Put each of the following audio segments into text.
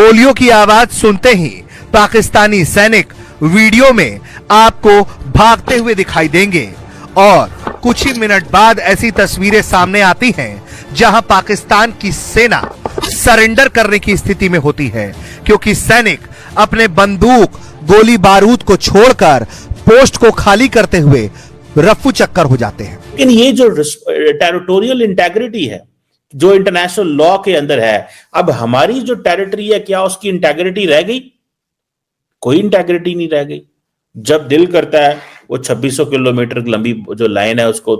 गोलियों की आवाज सुनते ही पाकिस्तानी सैनिक वीडियो में आपको भागते हुए दिखाई देंगे और कुछ ही मिनट बाद ऐसी तस्वीरें सामने आती हैं जहां पाकिस्तान की सेना सरेंडर करने की स्थिति में होती है, क्योंकि सैनिक अपने बंदूक गोली बारूद को छोड़कर पोस्ट को खाली करते हुए रफू चक्कर हो जाते हैं। लेकिन ये जो टेरिटोरियल इंटेग्रिटी है जो इंटरनेशनल लॉ के अंदर है, अब हमारी जो टेरिटरी है क्या उसकी इंटेग्रिटी रह गई? कोई इंटेग्रिटी नहीं रह गई। जब दिल करता है वो 2600 किलोमीटर लंबी जो लाइन है उसको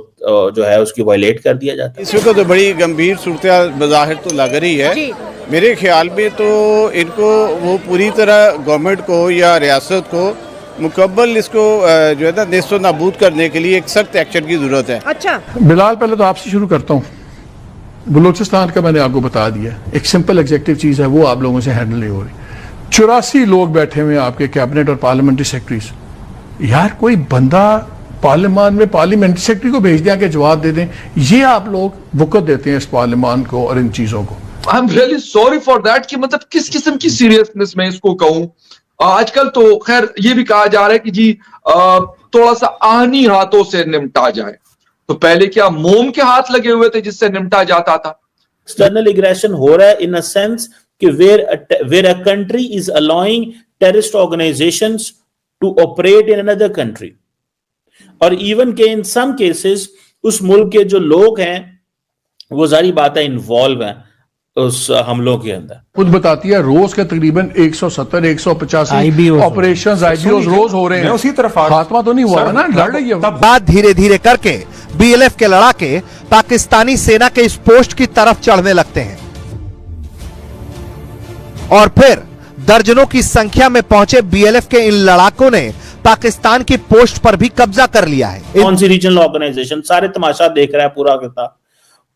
जो है उसकी वायलेट कर दिया जाता है। इस वक्त तो बड़ी गंभीर सूरत बज़ाहिर तो लग रही है। मेरे ख्याल में तो इनको वो पूरी तरह गवर्नमेंट को या रियासत को मुकम्मल इसको जो है ना नेस्तो नाबूद करने के लिए एक सख्त एक्शन की जरूरत है। अच्छा बिलाल, पहले तो आपसे शुरू करता हूँ। बलूचिस्तान का मैंने आपको बता दिया, एक सिंपल एग्जेक्टिव चीज़ है, वो आप लोगों से हैंडल नहीं हो रही। 84 लोग बैठे हुए हैं आपके कैबिनेट और पार्लियामेंट्री सेक्रेटरीज। यार कोई बंदा पार्लियामान में पार्लियामेंट्री सेक्रेटरी को भेज दिया कि जवाब दे दें, ये आप लोग वक़्त देते हैं इस पार्लियामान को और इन चीज़ों को। I am really sorry for that कि मतलब किस किस्म की सीरियसनेस में इसको कहूं। आजकल तो खैर ये भी कहा जा रहा है कि जी थोड़ा सा आहनी हाथों से निपटा जाए, तो पहले क्या मोम के हाथ लगे हुए थे जिससे निपटा जाता था? एक्सटर्नल एग्रेशन हो रहा है इन अ सेंस कि where a country is allowing terrorist organisations to operate in another country, और इवन के इन सम केसेस उस मुल्क के जो लोग हैं वो सारी बातें इन्वॉल्व हैं उस हमलों के अंदर। खुद बताती है रोज के तकरीबन 170-185 ऑपरेशंस आईबीओस रोज हो रहे हैं। उसी तरफ खात्मा तो नहीं हुआ है ना, लड़ रही है। बात धीरे धीरे करके बीएलएफ के लड़ाके पाकिस्तानी सेना के इस पोस्ट की तरफ चढ़ने लगते हैं और फिर दर्जनों की संख्या में पहुंचे बीएलएफ के इन लड़ाकों ने पाकिस्तान की पोस्ट पर भी कब्जा कर लिया है। कौन सी रीजनल ऑर्गेनाइजेशन सारे तमाशा देख रहा है,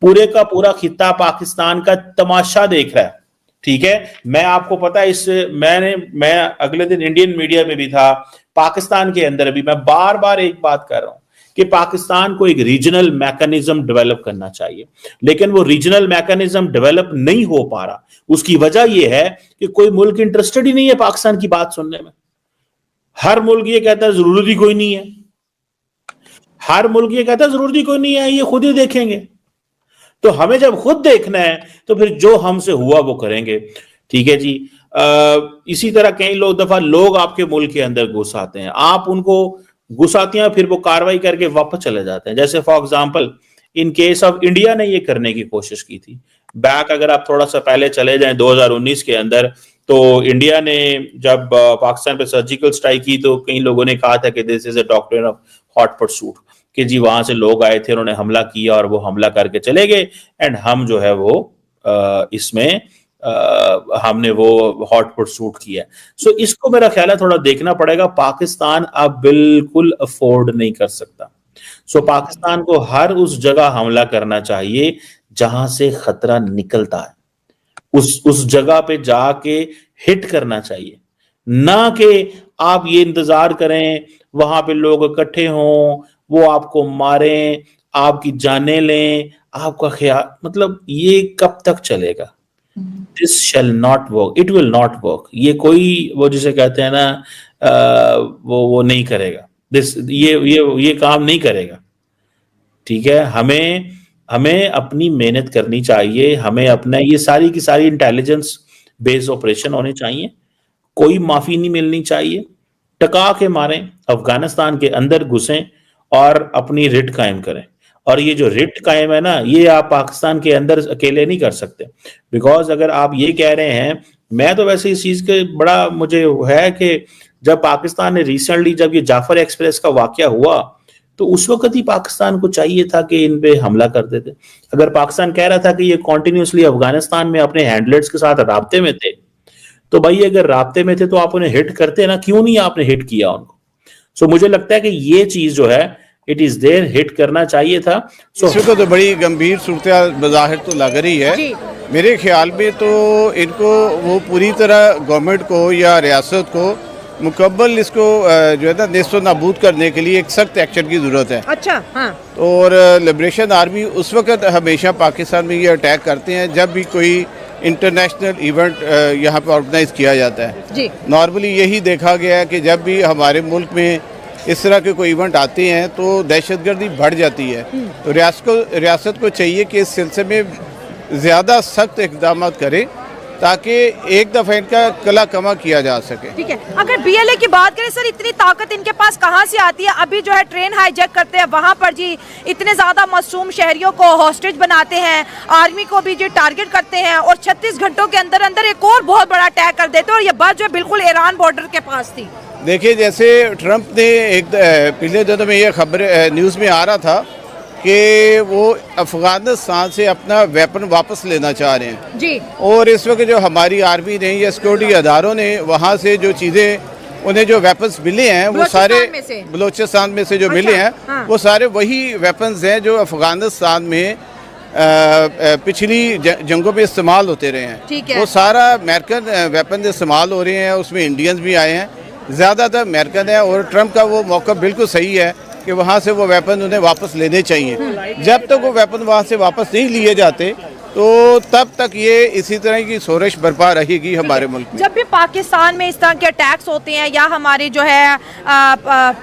पूरे का पूरा खित्ता पाकिस्तान का तमाशा देख रहा है। ठीक है, मैं आपको पता है मैं अगले दिन इंडियन मीडिया में भी था, पाकिस्तान के अंदर भी मैं बार बार एक बात कर रहा हूं कि पाकिस्तान को एक रीजनल मैकेनिज्म डेवलप करना चाहिए, लेकिन वो रीजनल मैकेनिज्म डेवलप नहीं हो पा रहा। उसकी वजह यह है कि कोई मुल्क इंटरेस्टेड ही नहीं है पाकिस्तान की बात सुनने में। हर मुल्क ये कहता है जरूरत ही कोई नहीं है, हर मुल्क ये कहता है जरूरत ही कोई नहीं है, ये खुद ही देखेंगे। तो हमें जब खुद देखना है तो फिर जो हमसे हुआ वो करेंगे। ठीक है जी। इसी तरह कई दफा लोग आपके मुल्क के अंदर घुस आते हैं, आप उनको घुस आते हैं, फिर वो कार्रवाई करके वापस चले जाते हैं। जैसे for example in case of India ने ये करने की कोशिश की थी बैक, अगर आप थोड़ा सा पहले चले जाएं 2019 के अंदर, तो इंडिया ने जब पाकिस्तान पे सर्जिकल स्ट्राइक की तो कई लोगों ने कहा था कि this is a doctrine of hot pursuit, कि जी वहां से लोग आए थे, उन्होंने हमला किया और वो हमला करके चले गए एंड हम जो है वो इसमें हमने वो हॉट परसूट किया। सो इसको मेरा ख्याल है थोड़ा देखना पड़ेगा। पाकिस्तान अब बिल्कुल अफोर्ड नहीं कर सकता। सो पाकिस्तान को हर उस जगह हमला करना चाहिए जहां से खतरा निकलता है, उस जगह पे जाके हिट करना चाहिए, ना कि आप ये इंतजार करें वहां पे लोग इकट्ठे हों, वो आपको मारें, आपकी जानें लें, आपका ख्याल, मतलब ये कब तक चलेगा? This shall not work, it will not work. ये कोई वो जिसे कहते हैं ना वो नहीं करेगा, ये काम नहीं करेगा। ठीक है, हमें अपनी मेहनत करनी चाहिए, हमें अपना ये सारी की सारी इंटेलिजेंस बेस्ड ऑपरेशन होने चाहिए, कोई माफी नहीं मिलनी चाहिए। टका के मारें, अफगानिस्तान के अंदर घुसें और अपनी रिट कायम करें। और ये जो रिट कायम है ना, ये आप पाकिस्तान के अंदर अकेले नहीं कर सकते, बिकॉज अगर आप ये कह रहे हैं, मैं तो वैसे इस चीज के बड़ा मुझे है कि जब पाकिस्तान ने रिसेंटली जब ये जाफर एक्सप्रेस का वाकया हुआ तो उस वक्त ही पाकिस्तान को चाहिए था कि इन पे हमला कर देते। अगर पाकिस्तान कह रहा था कि ये कॉन्टिन्यूसली अफगानिस्तान में अपने हैंडलर्स के साथ राब्ते में थे, तो भाई अगर राब्ते में थे तो आप उन्हें हिट करते ना, क्यों नहीं आपने हिट किया उनको? सो मुझे लगता है कि ये चीज जो है इट इज देयर, हिट करना चाहिए था। इस वक्त तो बड़ी गंभीर सूरत बज़ाहिर तो लग रही है। मेरे ख्याल में तो इनको वो पूरी तरह गवर्नमेंट को या रियासत को मुकम्मल इसको जो है ना नेस्तो नाबूद करने के लिए एक सख्त एक्शन की जरूरत है। अच्छा, हाँ। और लिबरेशन आर्मी उस वक्त हमेशा पाकिस्तान में ये अटैक करते हैं जब भी कोई इंटरनेशनल इवेंट यहाँ पे ऑर्गेनाइज किया जाता है जी। नॉर्मली यही देखा गया है कि जब भी हमारे मुल्क में इस तरह के कोई इवेंट आते हैं तो दहशतगर्दी बढ़ जाती है। तो रियासत को चाहिए कि इस सिलसिले में ज़्यादा सख्त इक़दाम करे ताकि एक दफ़ा इनका कला कमा किया जा सके। ठीक है, अगर बीएलए की बात करें सर, इतनी ताकत इनके पास कहाँ से आती है? अभी जो है ट्रेन हाईजैक करते हैं, वहाँ पर जी इतने ज्यादा मासूम शहरियों को हॉस्टेज बनाते हैं, आर्मी को भी जी टारगेट करते हैं और 36 घंटों के अंदर अंदर एक और बहुत बड़ा अटैक कर देते हैं और ये बात जो है बिल्कुल ईरान बॉर्डर के पास थी। देखिए, जैसे ट्रंप ने एक पिछले दिनों में ये खबर न्यूज़ में आ रहा था कि वो अफगानिस्तान से अपना वेपन वापस लेना चाह रहे हैं जी। और इस वक्त जो हमारी आर्मी ने या सिक्योरिटी अदारों ने वहाँ से जो चीज़ें उन्हें जो वेपन्स मिले हैं वो सारे बलोचिस्तान में से जो मिले हैं हाँ। वो सारे वही वेपन्स हैं जो अफगानिस्तान में पिछली जंगों में इस्तेमाल होते रहे हैं। वो सारा अमेरिकन वेपन इस्तेमाल हो रहे हैं, उसमें इंडियंस भी आए हैं, ज़्यादातर अमेरिकन है। और ट्रंप का वो मौका बिल्कुल सही है कि वहाँ से वो वेपन उन्हें वापस लेने चाहिए। जब तक वो वेपन वहाँ से वापस नहीं लिए जाते तो तब तक ये इसी तरह की शोरश बरपा रहेगी हमारे मुल्क में। जब भी पाकिस्तान में इस तरह के अटैक्स होते हैं या हमारे जो है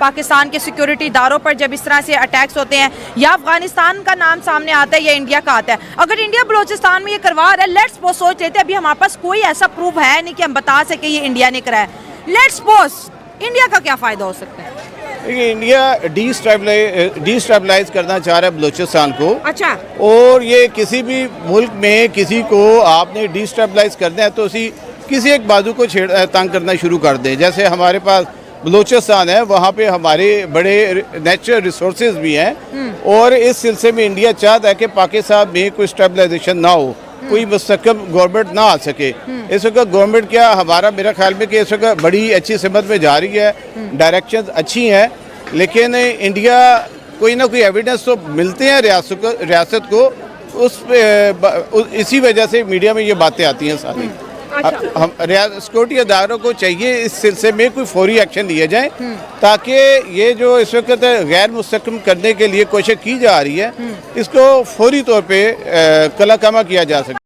पाकिस्तान के सिक्योरिटी इदारों पर जब इस तरह से अटैक्स होते हैं या अफगानिस्तान का नाम सामने आता है या इंडिया का आता है, अगर इंडिया बलोचिस्तान में ये करवा रहा है, लेट्स सपोज सोच लेते हैं अभी हमारे पास कोई ऐसा प्रूफ है नहीं कि हम बता सके ये इंडिया ने कराया, लेट्स सपोज इंडिया का क्या फायदा हो सकता है? देखिए, इंडिया डिस्टेबलाइज करना चाह रहा है बलूचिस्तान को। अच्छा। और ये किसी भी मुल्क में किसी को आपने डिस्टेबलाइज करना है तो किसी एक बाजू को तंग करना शुरू कर दें। जैसे हमारे पास बलूचिस्तान है, वहाँ पे हमारे बड़े नेचुरल रिसोर्सेज भी हैं और इस सिलसिले में इंडिया चाहता है कि पाकिस्तान में कोई स्टेबलाइजेशन ना हो, कोई मुस्तकिल गवर्नमेंट ना आ सके। इस वक्त गवर्नमेंट क्या हमारा मेरा ख्याल में कि इस वक्त बड़ी अच्छी समत में जा रही है, डायरेक्शन अच्छी हैं, लेकिन इंडिया कोई ना कोई एविडेंस तो मिलते हैं रियासत को, इसी वजह से मीडिया में ये बातें आती हैं सारी। हम सिक्योरिटी अदारों को चाहिए इस सिलसिले में कोई फौरी एक्शन लिए जाए ताकि ये जो इस वक्त गैर मुस्तकम करने के लिए कोशिश की जा रही है इसको फौरी तौर पे कला कमा किया जा सके।